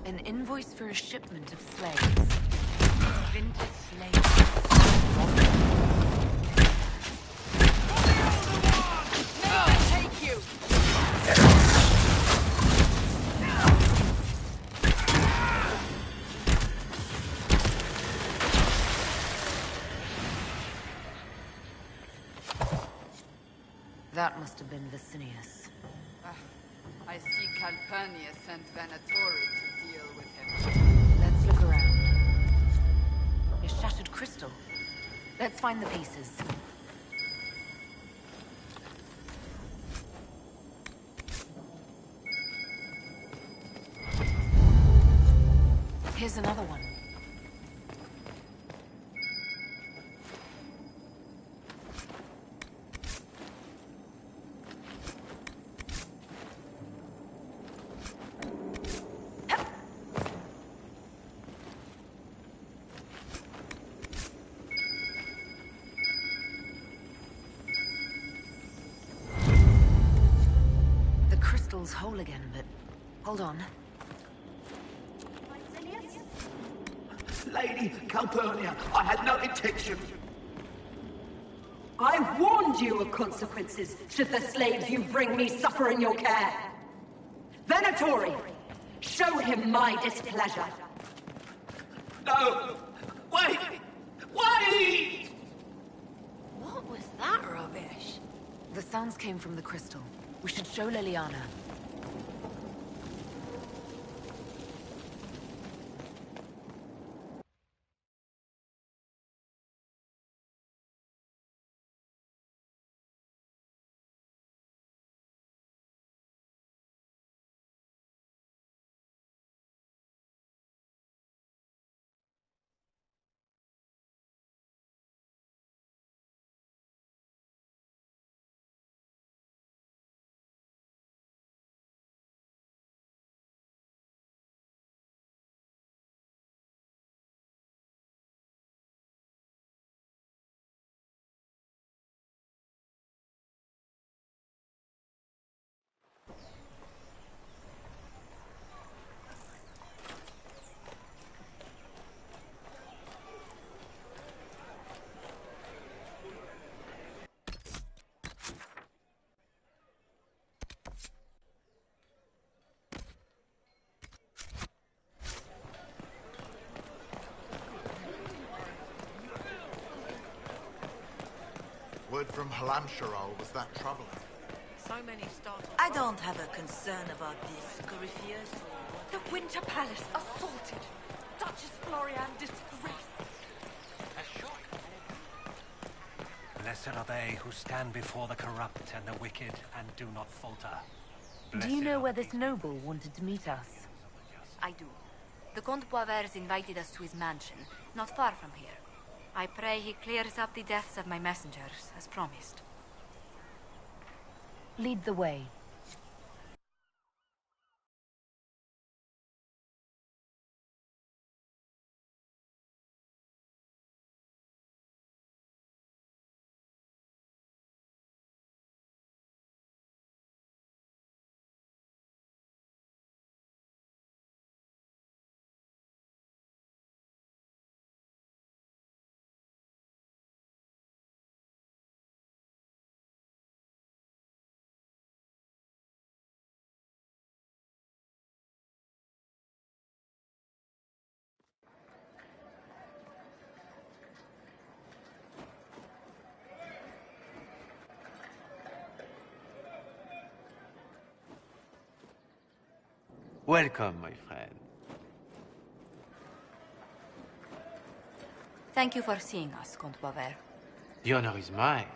An invoice for a shipment of slaves. Vintage slaves. May I take you? That must have been Vicinius. I see Calpurnia sent Venatori to deal with him. Let's look around. A shattered crystal. Let's find the pieces. Here's another one. Whole again, but hold on. Lady Calpurnia, I had no intention. I warned you of consequences should the slaves you bring me suffer in your care. Venatori, show him my displeasure. No! Wait! Wait! What was that rubbish? The sounds came from the crystal. We should show Liliana. Word from Halamsharal was that troubling. So many startled. I don't have a concern about this, Corypheus. The Winter Palace assaulted. Duchess Florian disgraced. Blessed are they who stand before the corrupt and the wicked and do not falter. Do you know where this noble wanted to meet us? I do. The Comte Boisvert invited us to his mansion, not far from here. I pray he clears up the deaths of my messengers, as promised. Lead the way. Welcome, my friend. Thank you for seeing us, Comte Boisvert. The honor is mine.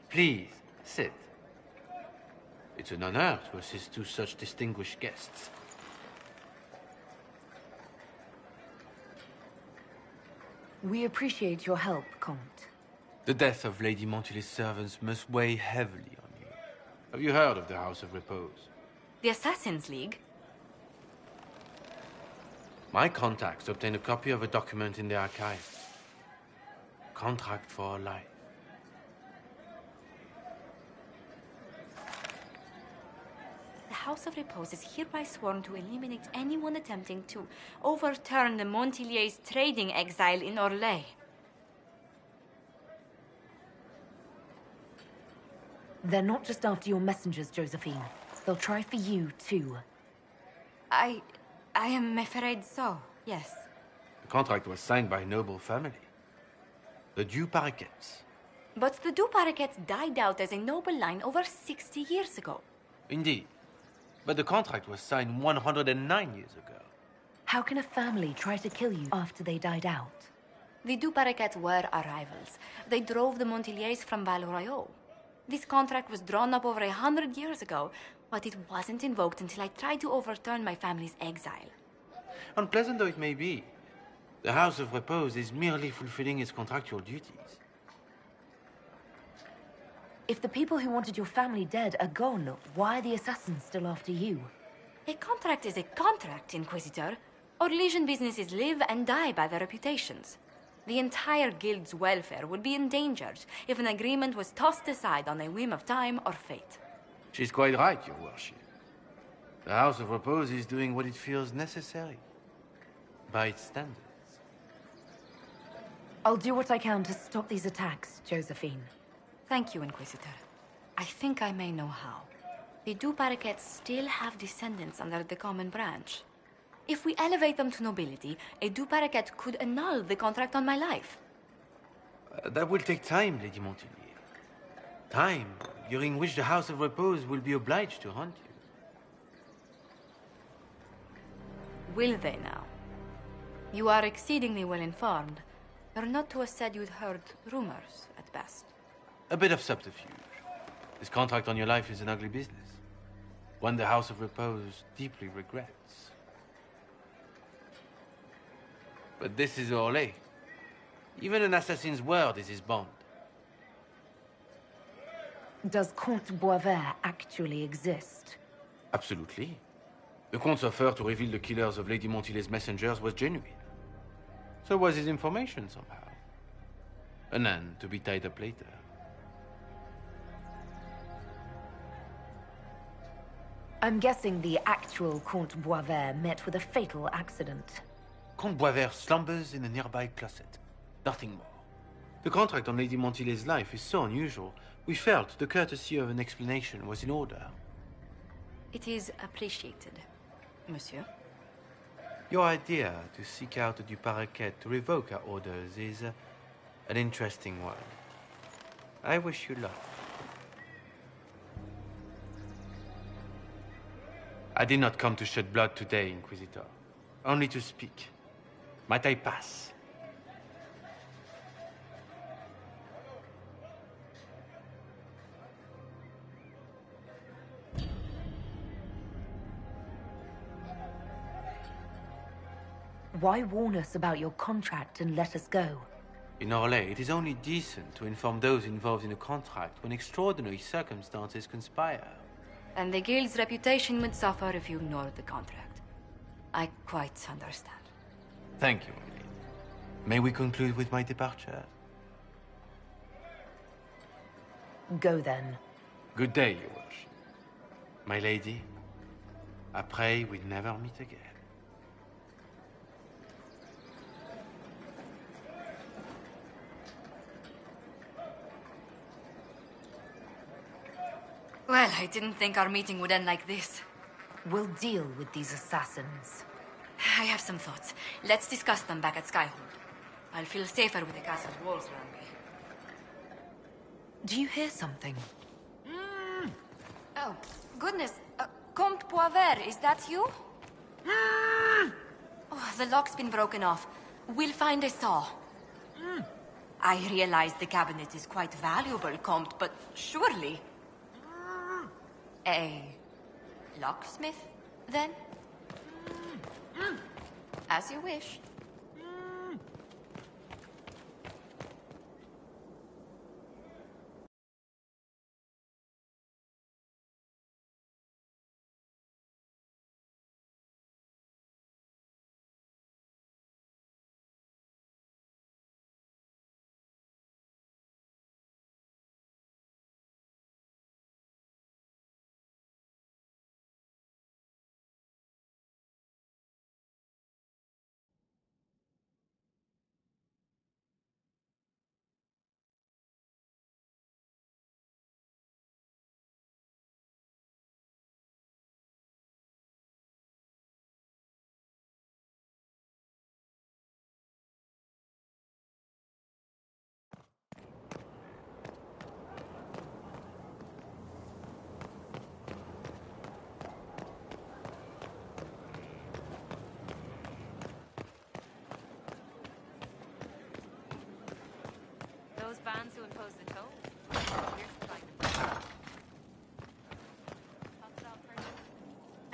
Please, sit. It's an honor to assist two such distinguished guests. We appreciate your help, Comte. The death of Lady Montily's servants must weigh heavily on you. Have you heard of the House of Repose? The Assassin's League? My contacts obtained a copy of a document in the archives. Contract for life. The House of Repose is hereby sworn to eliminate anyone attempting to overturn the Montillier's trading exile in Orlais. They're not just after your messengers, Josephine. They'll try for you, too. I am afraid so, yes. The contract was signed by a noble family. The Du Paraquets. But the Du Paraquets died out as a noble line over 60 years ago. Indeed. But the contract was signed 109 years ago. How can a family try to kill you after they died out? The Du Paraquets were our rivals. They drove the Montiliers from Val Royaux. This contract was drawn up over 100 years ago, but it wasn't invoked until I tried to overturn my family's exile. Unpleasant though it may be, the House of Repose is merely fulfilling its contractual duties. If the people who wanted your family dead are gone, why are the assassins still after you? A contract is a contract, Inquisitor. Orlesian businesses live and die by their reputations. The entire guild's welfare would be endangered if an agreement was tossed aside on a whim of time or fate. She's quite right, Your Worship. The House of Repose is doing what it feels necessary, by its standards. I'll do what I can to stop these attacks, Josephine. Thank you, Inquisitor. I think I may know how. The Du Paraquets still have descendants under the common branch. If we elevate them to nobility, a Du Paraquet could annul the contract on my life. That will take time, Lady Montilier. Time during which the House of Repose will be obliged to hunt you. Will they now? You are exceedingly well informed. You're not to have said you'd heard rumors, at best. A bit of subterfuge. This contract on your life is an ugly business. One the House of Repose deeply regrets. But this is Orlais. Even an assassin's word is his bond. Does Comte Boisvert actually exist? Absolutely. The Comte's offer to reveal the killers of Lady Montillier's messengers was genuine. So was his information somehow. An end to be tied up later. I'm guessing the actual Comte Boisvert met with a fatal accident. Comte Boisvert slumbers in a nearby closet. Nothing more. The contract on Lady Montillier's life is so unusual, we felt the courtesy of an explanation was in order. It is appreciated, monsieur. Your idea to seek out the Du Paraquet to revoke our orders is an interesting one. I wish you luck. I did not come to shed blood today, Inquisitor. Only to speak. Might I pass? Why warn us about your contract and let us go? In Orlais, it is only decent to inform those involved in a contract when extraordinary circumstances conspire. And the guild's reputation would suffer if you ignored the contract. I quite understand. Thank you, my lady. May we conclude with my departure? Go then. Good day, Your Worship. My lady, I pray we never meet again. Well, I didn't think our meeting would end like this. We'll deal with these assassins. I have some thoughts. Let's discuss them back at Skyhold. I'll feel safer with the castle's walls around me. Do you hear something? Oh, goodness. Comte Boisvert, is that you? Oh, the lock's been broken off. We'll find a saw. I realize the cabinet is quite valuable, Comte, but surely... A locksmith, then? As you wish.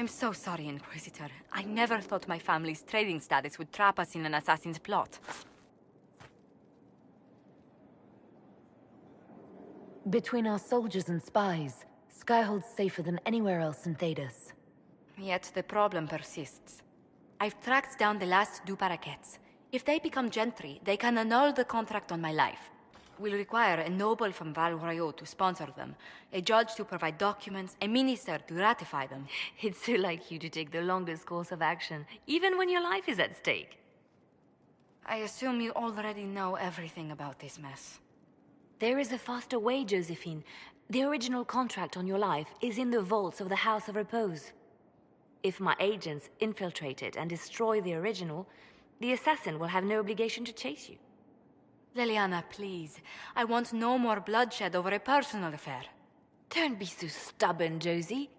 I'm so sorry, Inquisitor. I never thought my family's trading status would trap us in an assassin's plot. Between our soldiers and spies, Skyhold's safer than anywhere else in Thedas. Yet the problem persists. I've tracked down the last Du Paraquets. If they become Gentry, they can annul the contract on my life. We'll require a noble from Val Royeaux to sponsor them, a judge to provide documents, a minister to ratify them. It's so like you to take the longest course of action, even when your life is at stake. I assume you already know everything about this mess. There is a faster way, Josephine. The original contract on your life is in the vaults of the House of Repose. If my agents infiltrate it and destroy the original, the assassin will have no obligation to chase you. Leliana, please. I want no more bloodshed over a personal affair. Don't be so stubborn, Josie.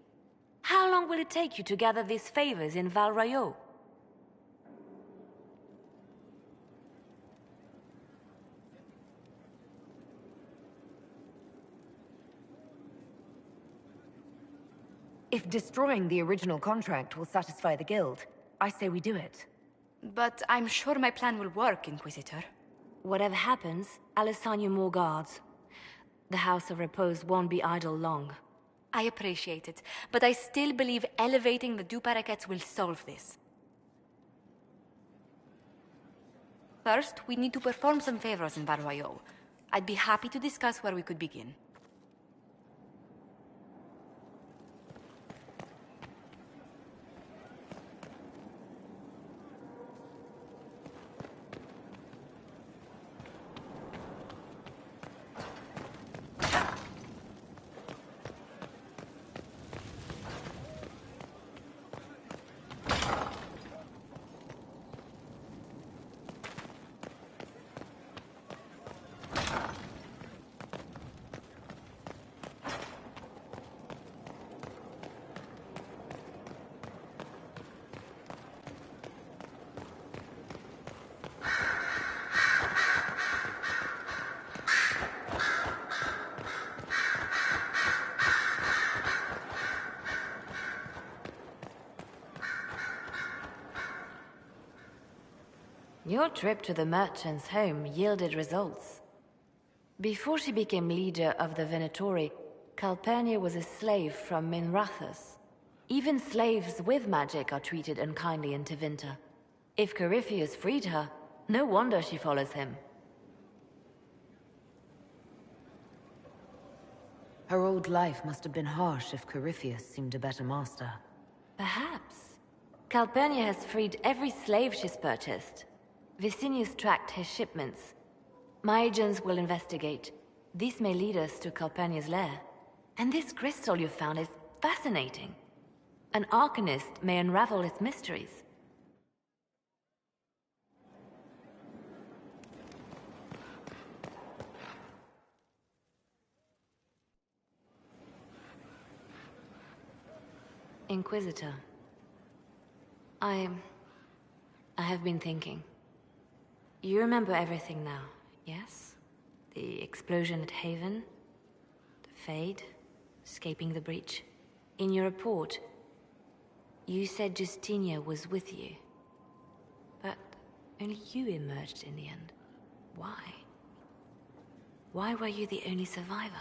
How long will it take you to gather these favors in Val Royeaux? If destroying the original contract will satisfy the Guild, I say we do it. But I'm sure my plan will work, Inquisitor. Whatever happens, I'll assign you more guards. The House of Repose won't be idle long. I appreciate it, but I still believe elevating the Du Paraquets will solve this. First, we need to perform some favors in Val Royeaux. I'd be happy to discuss where we could begin. Your trip to the merchant's home yielded results. Before she became leader of the Venatori, Calpurnia was a slave from Minrathous. Even slaves with magic are treated unkindly in Tevinter. If Corypheus freed her, no wonder she follows him. Her old life must have been harsh if Corypheus seemed a better master. Perhaps. Calpurnia has freed every slave she's purchased. Vicinius tracked his shipments. My agents will investigate. This may lead us to Calpurnia's lair. And this crystal you found is fascinating. An arcanist may unravel its mysteries. Inquisitor. I have been thinking. You remember everything now, yes? The explosion at Haven, the Fade, escaping the breach. In your report, you said Justinia was with you. But only you emerged in the end. Why? Why were you the only survivor?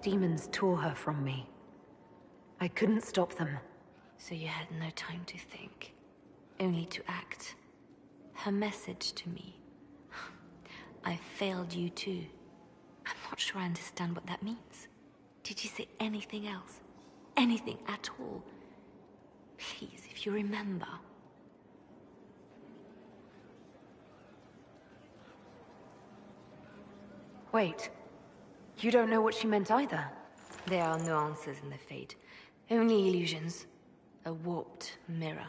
Demons tore her from me. I couldn't stop them. So you had no time to think, only to act. Her message to me. I failed you too. I'm not sure I understand what that means. Did you say anything else? Anything at all? Please, if you remember. Wait. You don't know what she meant either? There are no answers in the Fade. Only illusions. A warped mirror.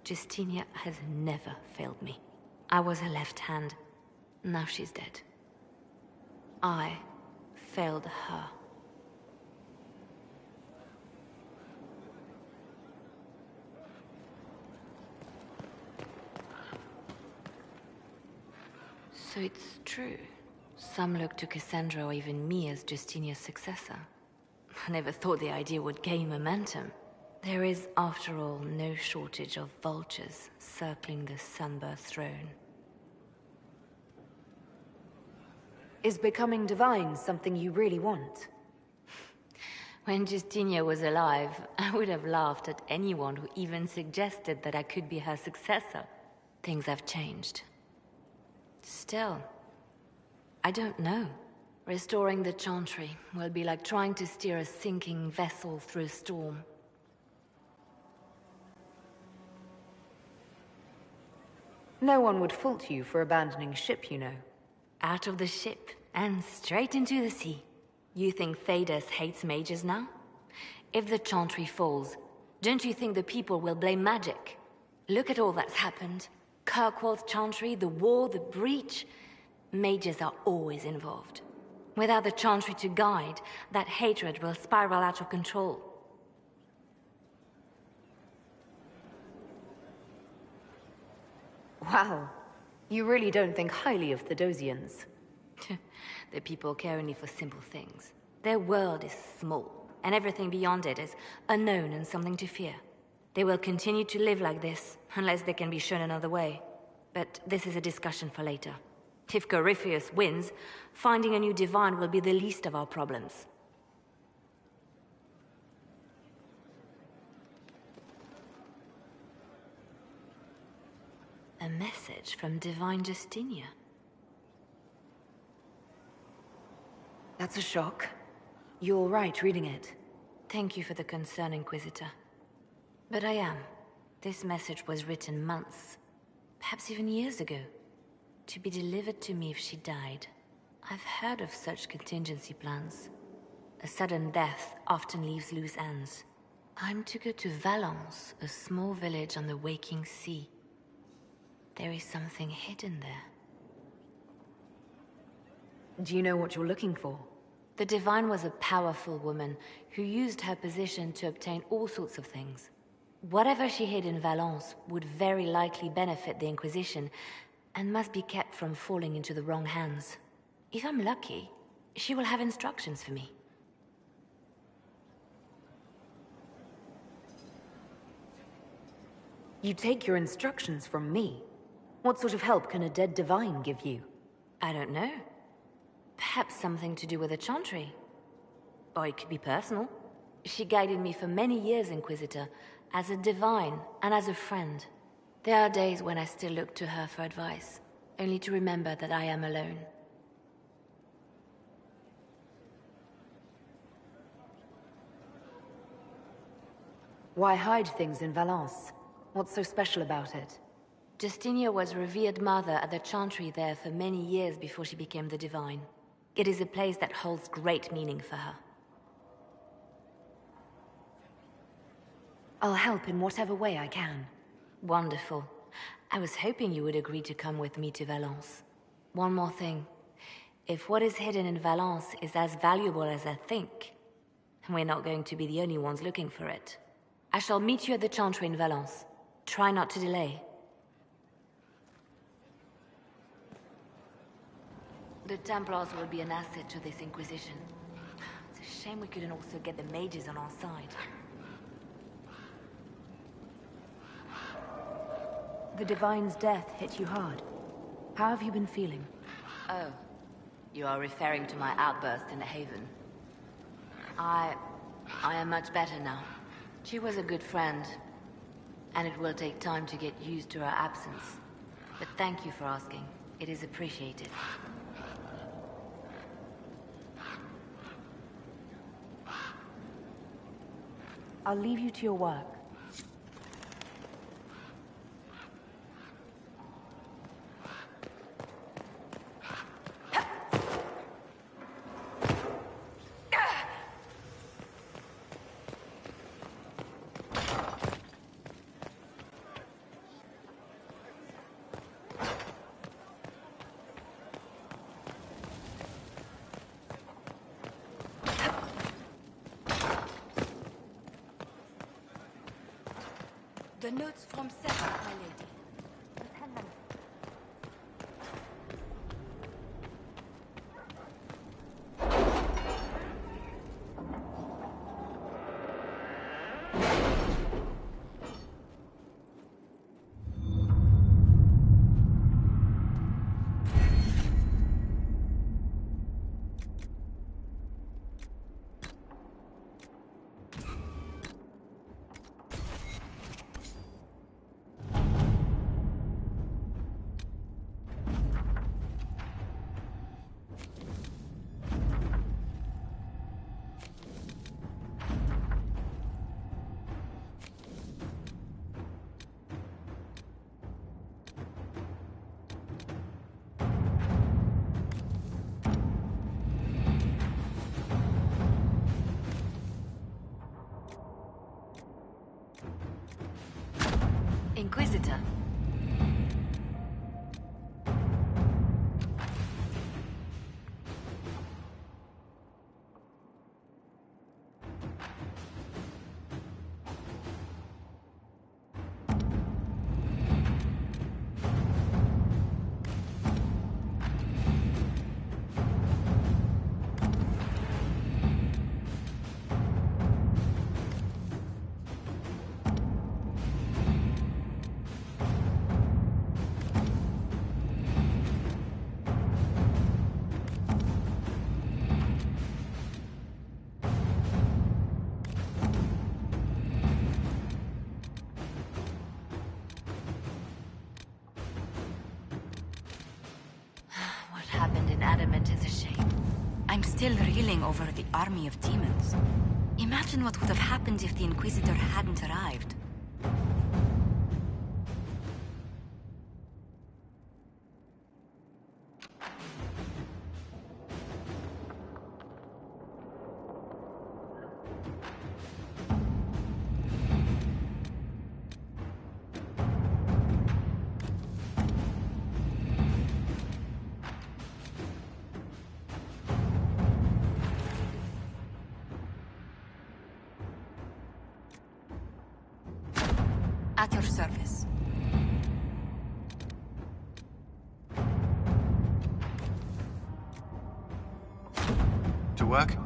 Justinia has never failed me. I was her left hand. Now she's dead. I failed her. So it's true. Some look to Cassandra or even me as Justinia's successor. I never thought the idea would gain momentum. There is, after all, no shortage of vultures circling the Sunburst throne. Is becoming divine something you really want? When Justinia was alive, I would have laughed at anyone who even suggested that I could be her successor. Things have changed. Still, I don't know. Restoring the Chantry will be like trying to steer a sinking vessel through a storm. No one would fault you for abandoning ship, you know. Out of the ship and straight into the sea. You think Thedas hates mages now? If the Chantry falls, don't you think the people will blame magic? Look at all that's happened. Kirkwall's Chantry, the war, the breach. Mages are always involved. Without the Chantry to guide, that hatred will spiral out of control. Wow. You really don't think highly of Thedosians. The people care only for simple things. Their world is small, and everything beyond it is unknown and something to fear. They will continue to live like this, unless they can be shown another way. But this is a discussion for later. If Corypheus wins, finding a new divine will be the least of our problems. A message from Divine Justinia. That's a shock. You're all right reading it. Thank you for the concern, Inquisitor. But I am. This message was written months, perhaps even years ago, to be delivered to me if she died. I've heard of such contingency plans. A sudden death often leaves loose ends. I'm to go to Valence, a small village on the waking sea. There is something hidden there. Do you know what you're looking for? The Divine was a powerful woman who used her position to obtain all sorts of things. Whatever she hid in Valence would very likely benefit the Inquisition and must be kept from falling into the wrong hands. If I'm lucky, she will have instructions for me. You take your instructions from me. What sort of help can a dead divine give you? I don't know. Perhaps something to do with the Chantry. Or it could be personal. She guided me for many years, Inquisitor, as a divine and as a friend. There are days when I still look to her for advice, only to remember that I am alone. Why hide things in Valence? What's so special about it? Justinia was revered mother at the Chantry there for many years before she became the Divine. It is a place that holds great meaning for her. I'll help in whatever way I can. Wonderful. I was hoping you would agree to come with me to Valence. One more thing. If what is hidden in Valence is as valuable as I think, we're not going to be the only ones looking for it. I shall meet you at the Chantry in Valence. Try not to delay. The Templars will be an asset to this Inquisition. It's a shame we couldn't also get the mages on our side. The Divine's death hit you hard. How have you been feeling? Oh, you are referring to my outburst in the Haven. I am much better now. She was a good friend, and it will take time to get used to her absence. But thank you for asking. It is appreciated. I'll leave you to your work. The notes from Sarah, my lady. happened in Adamant is a shame. I'm still reeling over the army of demons. Imagine what would have happened if the Inquisitor hadn't arrived. At your service. To work?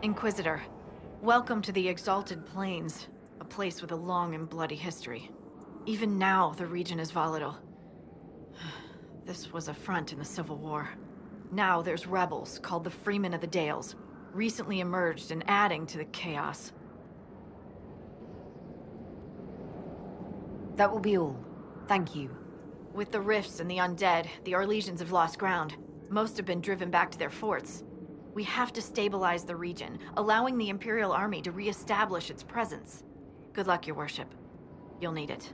Inquisitor, welcome to the Exalted Plains, a place with a long and bloody history. Even now, the region is volatile. This was a front in the Civil War. Now there's rebels called the Freemen of the Dales, recently emerged and adding to the chaos. That will be all. Thank you. With the rifts and the undead, the Arlesians have lost ground. Most have been driven back to their forts. We have to stabilize the region, allowing the Imperial Army to re-establish its presence. Good luck, Your Worship. You'll need it.